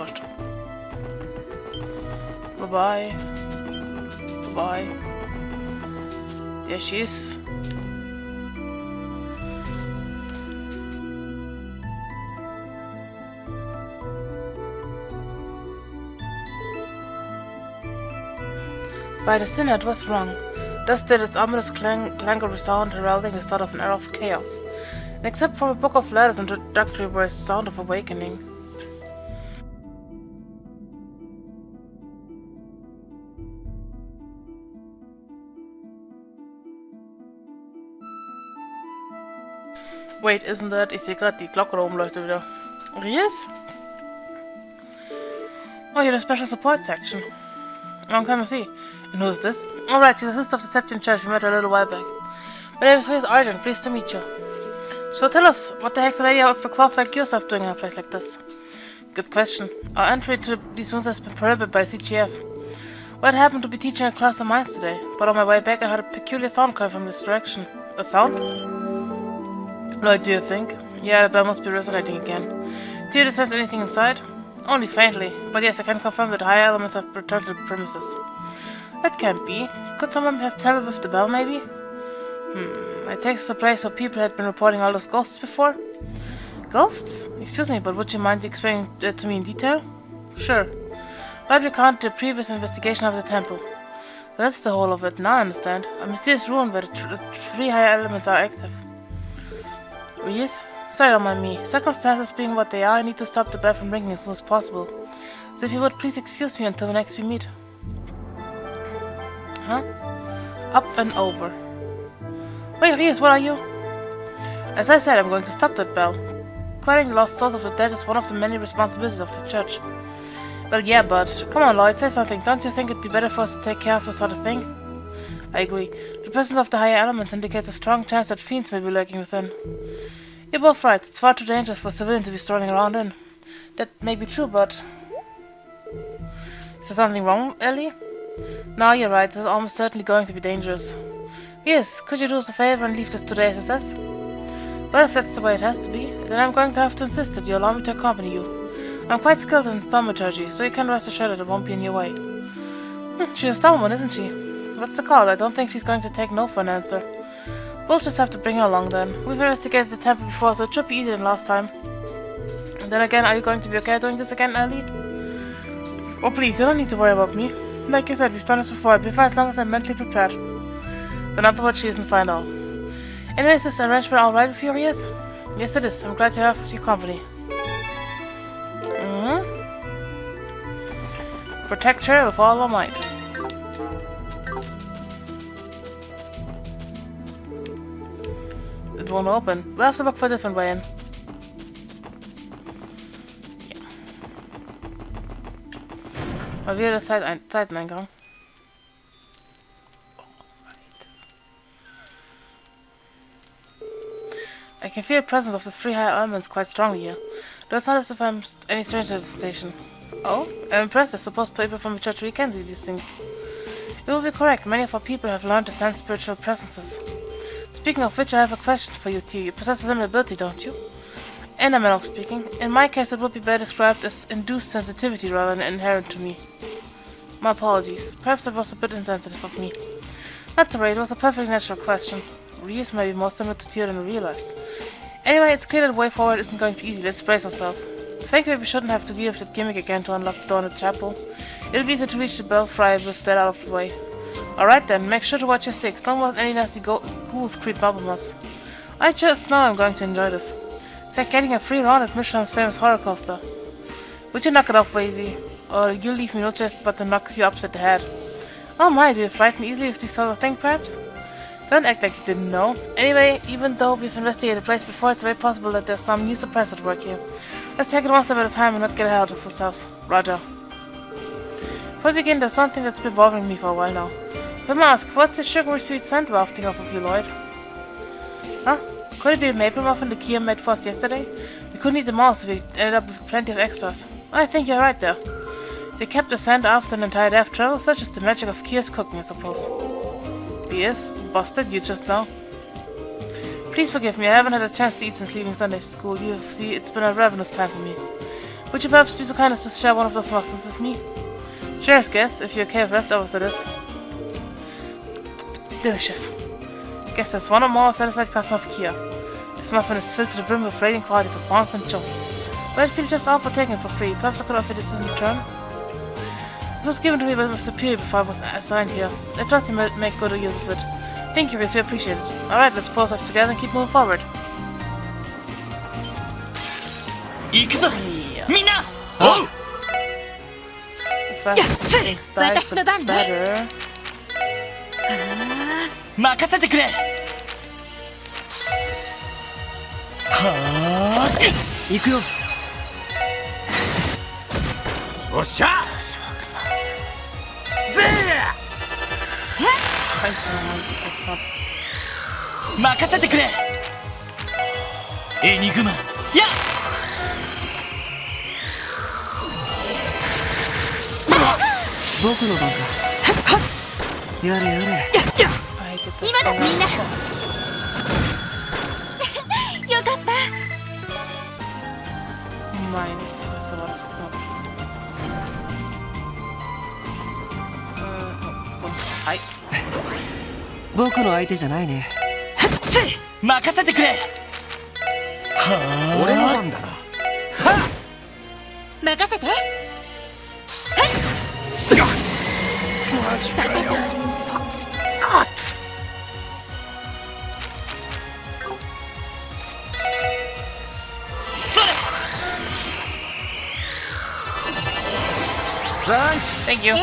wurscht. Bye-bye. Bye-bye. There she is. By the synod was wrong. Thus did its ominous clangor resound, heralding the start of an era of chaos. And except for a book of letters introductory was the sound of awakening. Wait, isn't that? Ich sehe gerade, die Glocke da oben leuchtet wieder. Ries? Oh, you're the special support section. Long time no see. And who's this? Alright, she's a sister of the Septian Church. We met her a little while back. My name is Ries Argent. Pleased to meet you. So tell us, what the heck's a lady out of the cloth like yourself doing in a place like this? Good question. Our entry to these rooms has been prohibited by CGF. Well, I happened to be teaching a class of mines today, but on my way back I heard a peculiar sound coming from this direction. A sound? Lloyd, do you think? Yeah, the bell must be resonating again. Do you sense anything inside? Only faintly, but yes, I can confirm that the higher elements have returned to the premises. That can't be. Could someone have tampered with the bell, maybe? It takes us a place where people had been reporting all those ghosts before. Ghosts? Excuse me, but would you mind explaining that to me in detail? Sure. But we count the previous investigation of the temple. That's the whole of it, now I understand. A mysterious ruin where the three higher elements are active. Ries? Sorry, don't mind me. Circumstances being what they are, I need to stop the bell from ringing as soon as possible. So if you would please excuse me until next we meet. Huh? Up and over. Wait, Ries, what are you? As I said, I'm going to stop that bell. Quelling the lost souls of the dead is one of the many responsibilities of the church. Well, yeah, but... Come on, Lloyd, say something. Don't you think it'd be better for us to take care of this sort of thing? I agree. The presence of the higher elements indicates a strong chance that fiends may be lurking within. You're both right. It's far too dangerous for civilians to be strolling around in. That may be true, but... Is there something wrong, Ellie? No, you're right. This is almost certainly going to be dangerous. Yes, could you do us a favor and leave this to the SSS? Well, if that's the way it has to be, then I'm going to have to insist that you allow me to accompany you. I'm quite skilled in thaumaturgy, so you can rest assured that it won't be in your way. She's a stubborn one, isn't she? What's the call? I don't think she's going to take no for an answer. We'll just have to bring her along then. We've investigated the temple before, so it should be easier than last time. And then again, are you going to be okay doing this again, Ellie? Oh please, you don't need to worry about me. Like you said, we've done this before. I'll be fine as long as I'm mentally prepared. In other words, she isn't fine at all. Anyway, is this arrangement alright with you, Ries? Yes, it is. I'm glad to have your company. Protect her with all our might. It won't open. We'll have to look for a different way in. Ja. Mal wieder der Seiteneingang. I can feel the presence of the three higher elements quite strongly here. Though it's not as if I'm any stranger to the station. Oh? I'm impressed. I suppose people from the church really can see these things. You will be correct. Many of our people have learned to sense spiritual presences. Speaking of which, I have a question for you, T. You possess a similar ability, don't you? In a manner of speaking. In my case, it would be better described as induced sensitivity rather than inherent to me. My apologies. Perhaps it was a bit insensitive of me. Not to worry, it was a perfectly natural question. Ries may be more similar to Tyr than we realized. Anyway, it's clear that the way forward isn't going to be easy. Let's brace ourselves. Thankfully, we shouldn't have to deal with that gimmick again to unlock the door in the chapel. It'll be easier to reach the belfry with that out of the way. Alright then, make sure to watch your sticks. Don't let any nasty ghouls creep up on us. I just know I'm going to enjoy this. It's like getting a free run at Michelin's famous horror coaster. Would you knock it off, Wazy? Or you'll leave me no choice but to knock you upside the head. Oh my, do you frighten easily with this sort of thing, perhaps? Don't act like you didn't know. Anyway, even though we've investigated the place before, it's very possible that there's some new suppressor at work here. Let's take it one step at a time and not get ahead of ourselves. Roger. Before we begin, there's something that's been bothering me for a while now. Let me ask, what's the sugary sweet scent wafting off of you, Lloyd? Huh? Could it be the maple muffin the Kia made for us yesterday? We couldn't eat them all, so we ended up with plenty of extras. I think you're right there. They kept the scent after an entire day of travel, such as the magic of Kia's cooking, I suppose. Yes, busted you just now. Please forgive me, I haven't had a chance to eat since leaving Sunday school. You see, it's been a ravenous time for me. Would you perhaps be so kind as to share one of those muffins with me? Sure, guess, if you're okay with leftovers, that is. Delicious. Guess that's one or more of satisfied customer of Kia. This muffin is filled to the brim with radiant qualities of warmth and joy. But I'd feel just out for taking it for free. Perhaps I could offer this in return? It was given to me by my superior before I was assigned here. I trust you might make good use of it. Thank you, Ries, we appreciate it. Alright, let's pause off together and keep moving forward. 行くぞみんな Oh! Faster things die, the better. 任せてくれはあ行くよおっしゃぜ任せてくれエニグマやっ僕の番かやれやれ今だみんなよかった Meine Fresse, war das knapp. Hi. 僕の相手じゃないね任せてくれはあ俺の番だな任せてマジかよThank you.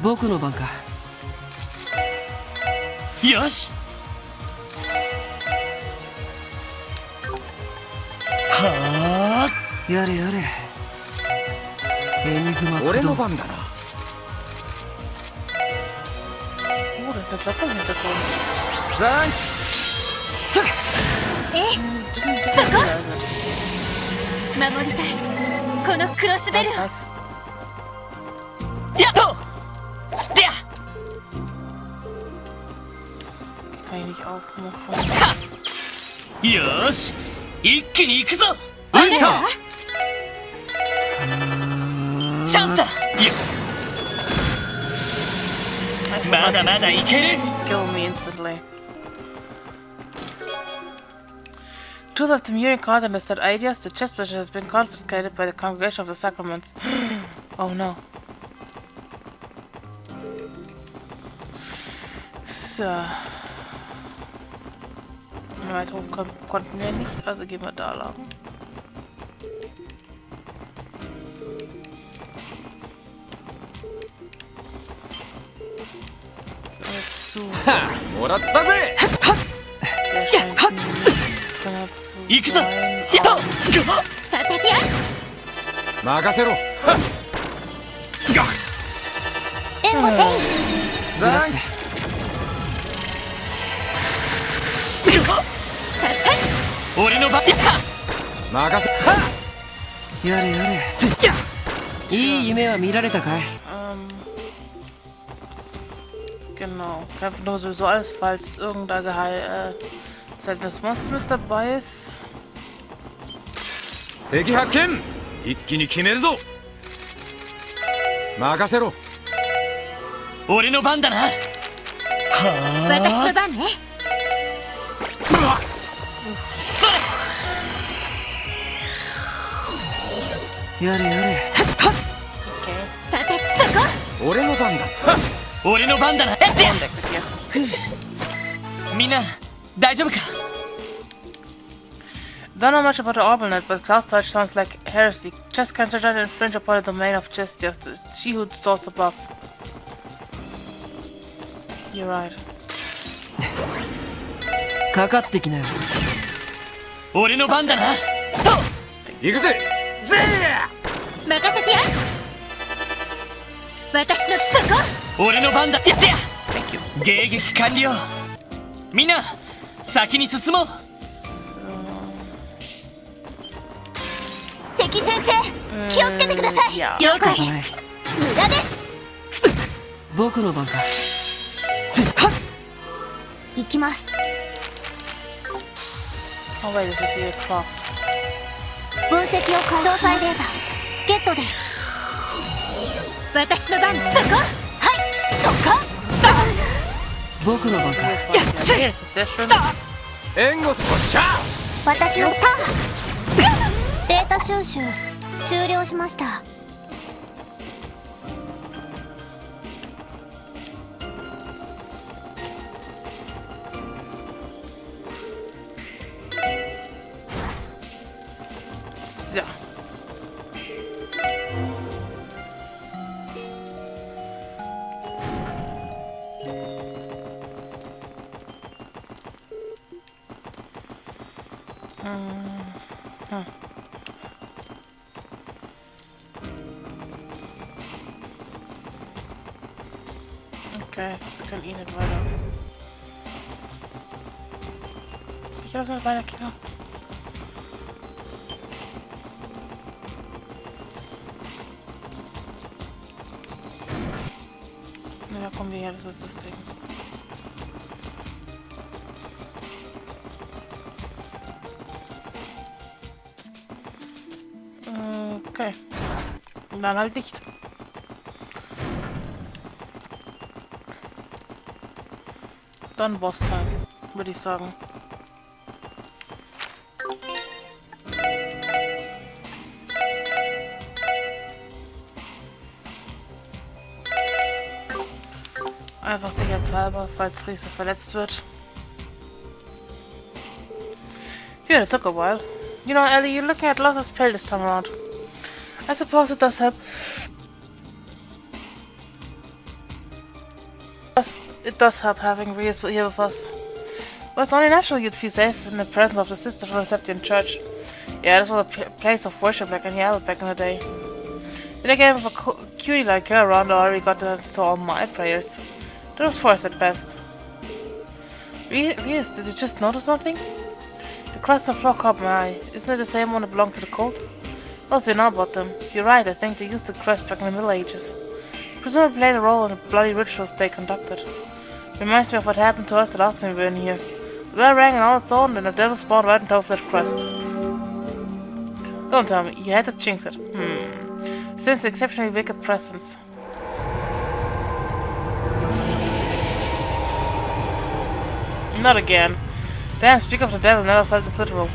僕の番かよしはあやれやれエニグマ俺の番だな Oh, das ist der Klapperhintergrund. サンキそれそこ守りたいこのクロスベル Nice. やっとステア Kann ich nicht aufmachen. よーし一気に行くぞあれだチャンスだまだまだいける Kill me instantly. Truth of the Murian content is that ideas, the chest pleasure has been confiscated by the Congregation of the Sacraments. Oh no. So. Weit hoch konnten wir nicht, also gehen wir da lang. So, jetzt zu. もらったぜ Der scheint nichts drin zu 行くぞ sein. やっとさてや任せろ援護へいサンキ俺の番任せやれやれいい夢は見られたかい Genau. Kämpfen nur sowieso alles, falls irgendein seltenes Monster mit dabei ist. 敵発見一気に決めるぞ任せろ俺の番だな私の番ねそれやれやれ Okay. さてそこ俺の番だ俺の番だなやってや Weg mit dir. みんな大丈夫か Don't know much about the Orbalnet, but Cloud Touch sounds like heresy. Just consider it infringe upon the domain of Justice, she who stalls above. You're right. かかってきなよ俺の番だなストッ行くぜぜ任せてや私のそこ俺の番だやってや Thank you. 迎撃完了みんな先に進もう敵先生気をつけてくださいいや了解仕方ない無駄です僕の番か行きます Oh wait, this is here craft. 分析を開始。詳細データゲットです。私の番。そこ。はいそこ。僕の番か。Yes, session. 援護。おっしゃ。私のターン。データ収集終了しました。So. Okay, wir können eh nicht weiter. Sicher, dass wir weiter Kino. Ja, kommen wir her, das ist das Ding. Okay. Dann halt nicht. Dann Boss-Time, würde ich sagen. Einfach sicherheitshalber, falls Ries verletzt wird. Phew, it took a while. You know, Ellie, you're looking at Lotta's pill this time around. I suppose it does help. It does help having Ries here with us. Well, it's only natural you'd feel safe in the presence of the Sister from the Septian Church. Yeah, this was a place of worship like any other back in the day. Then again, with a cutie like her around, I already got to install all my prayers. That was forced at best. Ries, did you just notice something? The crust and floor caught my eye. Isn't it the same one that belonged to the cult? Also, you know about them. You're right, I think they used the crest back in the Middle Ages. Presumably played a role in the bloody rituals they conducted. Reminds me of what happened to us the last time we were in here. The bell rang on its own and the devil spawned right on top of that crest. Don't tell me, you had to jinx it. Since the exceptionally wicked presence. Not again. Damn, speak of the devil, never felt this literal.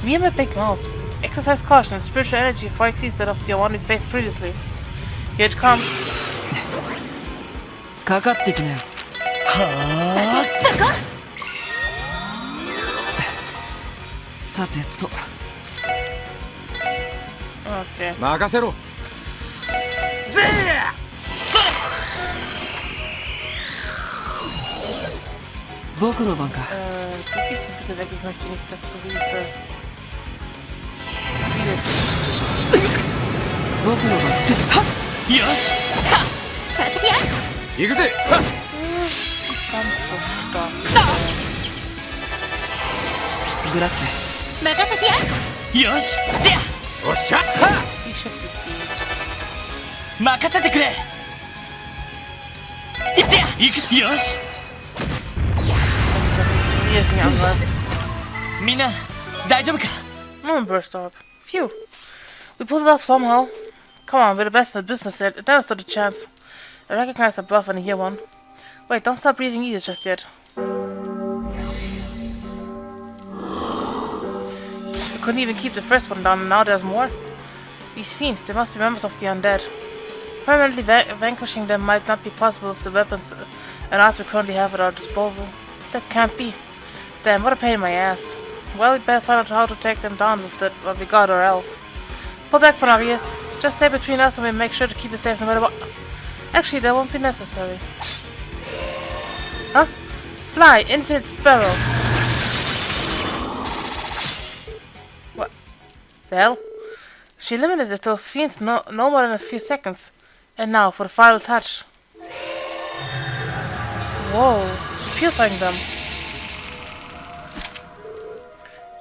Me and my big mouth. Exercise caution, spiritual energy far exceeds that of the one we faced previously. Here it comes. かかってきなよ。はそこ。さてと。Okay. 任せろ。ぜえ。それ。僕の番か。Du gehst bitte weg, ich möchte nicht, dass du Ries. 僕の番。よし。行くぜ。Ganz so stark. グラッツェ。任せてや。よし。おっしゃ。 He should be dead. 任せてくれ。行ってや。行く。よし。 Hier ist nicht angreift. みんな大丈夫か。 Moon burst up. Phew. We pulled it off somehow. Come on, we're the best in the business yet. It never stood a chance. I recognize a buff when I hear one. Wait, don't stop breathing either just yet. We couldn't even keep the first one down and now there's more. These fiends, they must be members of the undead. Permanently vanquishing them might not be possible with the weapons and arts we currently have at our disposal. That can't be. Damn, what a pain in my ass. Well, we better find out how to take them down with what we got or else. Pull back for now, Ries. Just stay between us and we'll make sure to keep you safe no matter what. Actually, that won't be necessary. Huh? Fly, infinite sparrows. What the hell? She eliminated those fiends no more than a few seconds. And now for the final touch. Whoa, she's purifying them.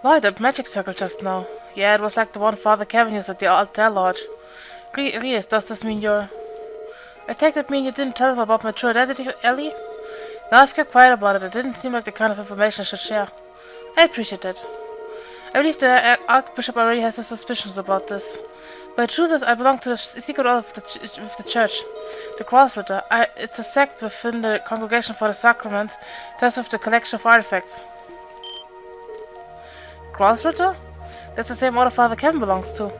Light up magic circle just now. Yeah, it was like the one Father Kevin used at the Altar Lodge. Ries, does this mean you're... I take that mean you didn't tell him about my true identity, Ellie? Now I've kept quiet about it. It didn't seem like the kind of information I should share. I appreciate that. I believe the Archbishop already has his suspicions about this. But the truth is, I belong to the secret order of the church, the Crossritter. It's a sect within the Congregation for the Sacraments, tasked with the collection of artifacts. Crossritter? That's the same order Father Kevin belongs to.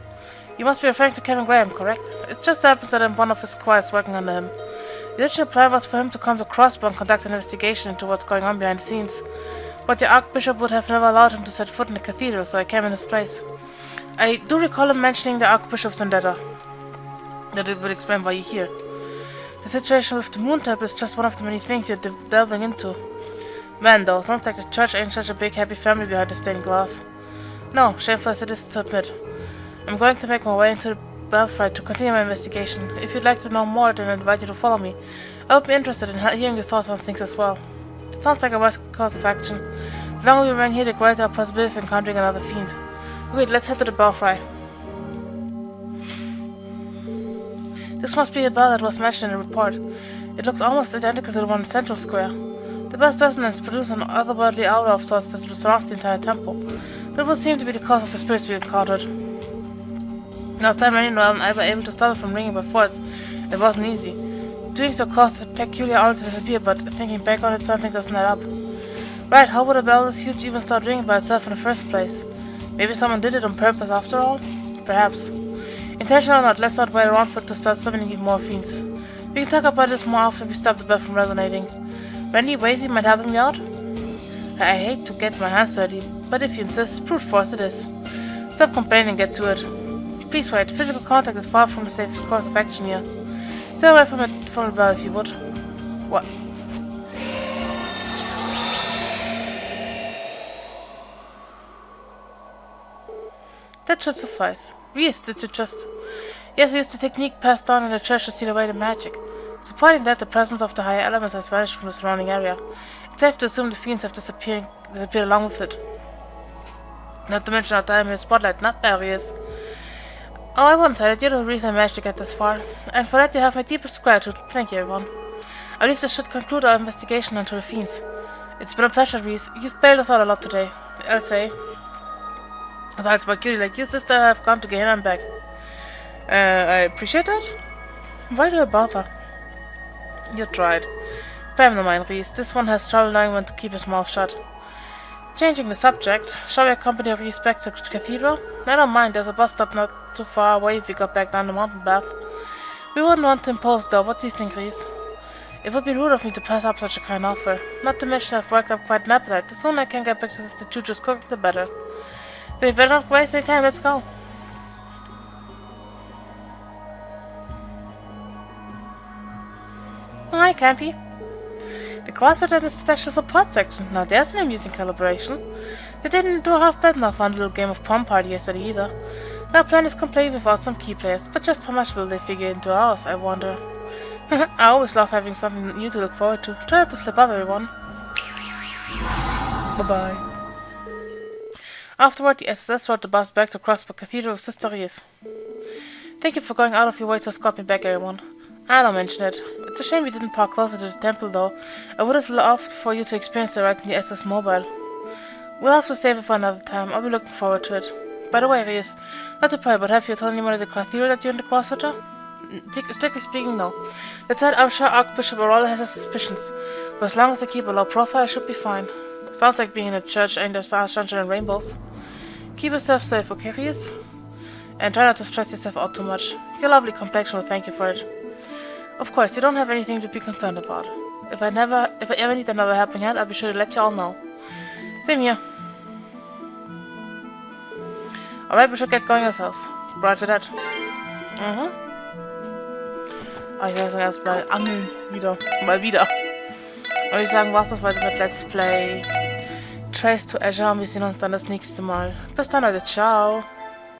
You must be referring to Kevin Graham, correct? It just happens that I'm one of his squires working under him. The original plan was for him to come to Crossbow and conduct an investigation into what's going on behind the scenes. But the Archbishop would have never allowed him to set foot in the cathedral, so I came in his place. I do recall him mentioning the Archbishop's vendetta. That it would explain why you're here. The situation with the Moon Tempel is just one of the many things you're delving into. Man, though, sounds like the church ain't such a big happy family behind the stained glass. No, shameful as it is to admit. I'm going to make my way into the belfry to continue my investigation. If you'd like to know more, then I invite you to follow me. I would be interested in hearing your thoughts on things as well. It sounds like a wise course of action. The longer we remain here, the greater our possibility of encountering another fiend. Wait, let's head to the belfry. This must be a bell that was mentioned in the report. It looks almost identical to the one in Central Square. The bell's resonance produces an otherworldly aura of sorts that surrounds the entire temple. That would seem to be the cause of the spirits we encountered. Last time I knew I was able to stop it from ringing by force. It wasn't easy. Doing so caused a peculiar aura to disappear, but thinking back on it, something doesn't add up. Right, how would a bell this huge even start ringing by itself in the first place? Maybe someone did it on purpose after all? Perhaps. Intentional or not, let's not wait around for it to start summoning even more fiends. We can talk about this more after we stop the bell from resonating. Randy Wazy might help me out? I hate to get my hands dirty, but if you insist, brute force it is. Stop complaining and get to it. Please wait, physical contact is far from the safest course of action here. Stay away from the bell if you would. What? That should suffice. Ries, did you just... Yes, I used the technique passed down in the church to steal away the magic. Supporting that, the presence of the higher elements has vanished from the surrounding area. It's safe to assume the fiends have disappeared along with it. Not to mention our time in the spotlight, not barriers. Oh, I won't say that you're the reason I managed to get this far. And for that you have my deepest gratitude. Thank you, everyone. I believe this should conclude our investigation into the fiends. It's been a pleasure, Ries. You've bailed us out a lot today, I'll say. Besides, my cutie like you, sister, have gone to Gehenna and back. I appreciate that. Why do I bother? You tried. Pay him the mind, Ries. This one has trouble knowing when to keep his mouth shut. Changing the subject, shall we accompany Ries back to the cathedral? I don't mind, there's a bus stop not too far away if we go back down the mountain path. We wouldn't want to impose though, what do you think, Ries? It would be rude of me to pass up such a kind offer. Not to mention I've worked up quite an appetite. The sooner I can get back to Sister Juju's cooking, the better. Then we better not waste any time, let's go. Hi, Campy. The Crossritter had a special support section. Now there's an amusing collaboration. They didn't do half bad enough on a little game of Pom Party yesterday either. Our plan is complete without some key players, but just how much will they figure into ours, I wonder. I always love having something new to look forward to. Try not to slip up, everyone. Bye-bye. Afterward, the SSS rode the bus back to Crossbow Cathedral with Sister Ries. Thank you for going out of your way to escort me back, everyone. I don't mention it. It's a shame we didn't park closer to the temple, though. I would have loved for you to experience the ride in the SS Mobile. We'll have to save it for another time. I'll be looking forward to it. By the way, Ries, not to pry, but have you told anyone at the cathedral that you're in the Crossritter? Strictly speaking, no. That said, I'm sure Archbishop Aurora has his suspicions, but as long as I keep a low profile, I should be fine. Sounds like being in a church ain't there sunshine and rainbows. Keep yourself safe, okay, Ries? And try not to stress yourself out too much. Your lovely complexion will thank you for it. Of course, you don't have anything to be concerned about. If I ever need another helping hand, I'll be sure to let you all know. Same here. Alright, we should get going ourselves. Roger that. Oh, ich weiß erst mal angeln wieder. Mal wieder. Und ich sagen, was das heute mit Let's Play Trace to Azure. Wir sehen uns dann das nächste Mal. Bis dann, Leute. Ciao.